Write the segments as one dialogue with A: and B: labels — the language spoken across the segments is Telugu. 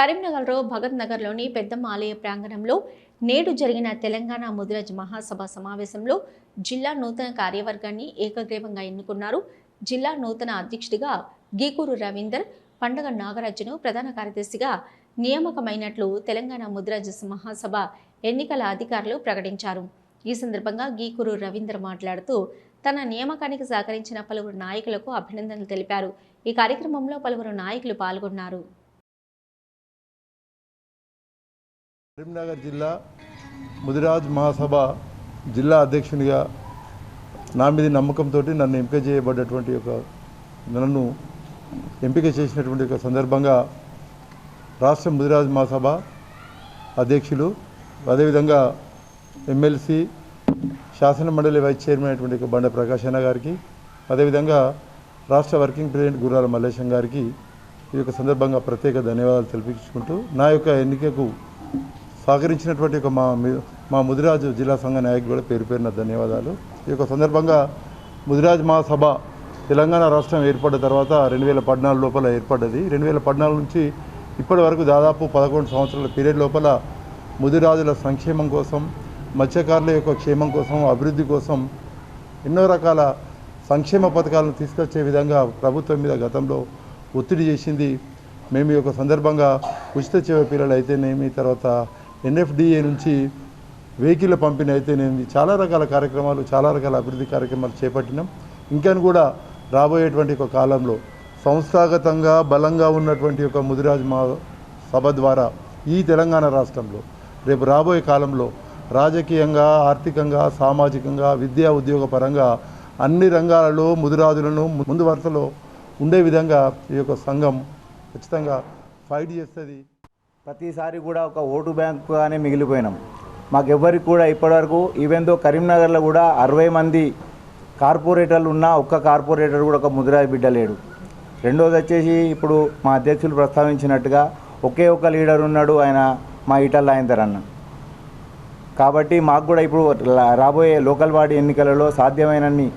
A: కరీంనగర్లో భగత్ నగర్లోని పెద్దమ్మ ఆలయ ప్రాంగణంలో నేడు జరిగిన తెలంగాణ ముదిరాజ్ మహాసభ సమావేశంలో జిల్లా నూతన కార్యవర్గాన్ని ఏకగ్రీవంగా ఎన్నుకున్నారు. జిల్లా నూతన అధ్యక్షుడిగా గీకూరు రవీందర్, పండగ నాగరాజును ప్రధాన కార్యదర్శిగా నియామకమైనట్లు తెలంగాణ ముదిరాజ్ మహాసభ ఎన్నికల అధికారులు ప్రకటించారు. ఈ సందర్భంగా గీకూరు రవీందర్ మాట్లాడుతూ తన నియామకానికి సహకరించిన పలువురు నాయకులకు అభినందనలు తెలిపారు. ఈ కార్యక్రమంలో పలువురు నాయకులు పాల్గొన్నారు.
B: కరీంనగర్ జిల్లా ముదిరాజ్ మహాసభ జిల్లా అధ్యక్షునిగా నా మీద నమ్మకంతో నన్ను ఎంపిక చేసినటువంటి సందర్భంగా రాష్ట్ర ముదిరాజ్ మహాసభ అధ్యక్షులు, అదేవిధంగా ఎమ్మెల్సీ శాసన మండలి వైస్ చైర్మన్ అయినటువంటి బండ ప్రకాష్ అన్న గారికి, అదేవిధంగా రాష్ట్ర వర్కింగ్ ప్రెసిడెంట్ గుర్రాల మల్లేశం గారికి ఈ సందర్భంగా ప్రత్యేక ధన్యవాదాలు తెలిపించుకుంటూ నా ఎన్నికకు సహకరించినటువంటి మా ముదిరాజు జిల్లా సంఘ నాయకులు కూడా పేరు పేరున ధన్యవాదాలు. ఈ సందర్భంగా ముదిరాజ్ మహాసభ తెలంగాణ రాష్ట్రం ఏర్పడ్డ తర్వాత 2014 లోపల ఏర్పడ్డది. 2014 నుంచి ఇప్పటి వరకు దాదాపు 11 సంవత్సరాల పీరియడ్ లోపల ముదిరాజుల సంక్షేమం కోసం, మత్స్యకారుల క్షేమం కోసం, అభివృద్ధి కోసం ఎన్నో రకాల సంక్షేమ పథకాలను తీసుకొచ్చే విధంగా ప్రభుత్వం మీద గతంలో ఒత్తిడి చేసింది. మేము ఈ సందర్భంగా ఉచిత చెవి పిల్లలు అయితేనేమి, తర్వాత NFDA నుంచి వెహికల్ పంపిణీ అయితేనేమి, చాలా రకాల కార్యక్రమాలు, చాలా రకాల అభివృద్ధి కార్యక్రమాలు చేపట్టినాం. ఇంకా కూడా రాబోయేటువంటి కాలంలో సంస్థాగతంగా బలంగా ఉన్నటువంటి ముదిరాజ్ సభ ద్వారా ఈ తెలంగాణ రాష్ట్రంలో రేపు రాబోయే కాలంలో రాజకీయంగా, ఆర్థికంగా, సామాజికంగా, విద్యా ఉద్యోగ పరంగా అన్ని రంగాలలో ముదిరాజులను ముందు వరుసలో ఉండే విధంగా ఈ సంఘం ఖచ్చితంగా ఫైట్ చేస్తుంది.
C: ప్రతిసారి కూడా ఒక ఓటు బ్యాంకుగానే మిగిలిపోయినాం. మాకెవ్వరికి కూడా ఇప్పటివరకు ఈవెందో కరీంనగర్లో కూడా 60 మంది కార్పొరేటర్లు ఉన్నా ఒక్క కార్పొరేటర్ కూడా ఒక ముదిరాజ్ బిడ్డ లేడు. రెండోది వచ్చేసి ఇప్పుడు మా అధ్యక్షులు ప్రస్తావించినట్టుగా ఒకే ఒక లీడర్ ఉన్నాడు, ఆయన మా ఈటల రాజేందర్ అన్న. కాబట్టి మాకు కూడా ఇప్పుడు రాబోయే లోకల్ బాడీ ఎన్నికలలో సాధ్యమైనన్ని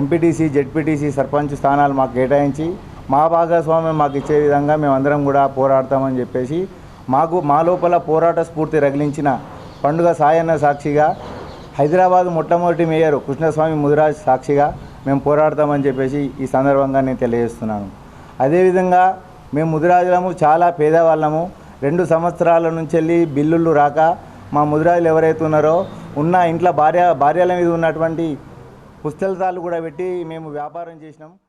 C: ఎంపీటీసీ, జెడ్పీటీసీ, సర్పంచ్ స్థానాలు మాకు కేటాయించి మా భాగస్వామ్యం మాకు ఇచ్చే విధంగా మేమందరం కూడా పోరాడతామని చెప్పేసి మా లోపల పోరాట స్ఫూర్తి రగిలించిన పండుగ సాయన్న సాక్షిగా, హైదరాబాద్ మొట్టమొదటి మేయర్ కృష్ణస్వామి ముదిరాజ్ సాక్షిగా మేము పోరాడతామని చెప్పేసి ఈ సందర్భంగా నేను తెలియజేస్తున్నాను. అదేవిధంగా మేము ముదిరాజులము చాలా పేదవాళ్ళము. 2 సంవత్సరాల నుంచి వెళ్ళి బిల్లులు రాక మా ముదిరాజులు ఎవరైతే ఉన్నారో ఉన్న ఇంట్లో భార్యల మీద ఉన్నటువంటి పుస్తకాలు కూడా పెట్టి మేము వ్యాపారం చేసినాం.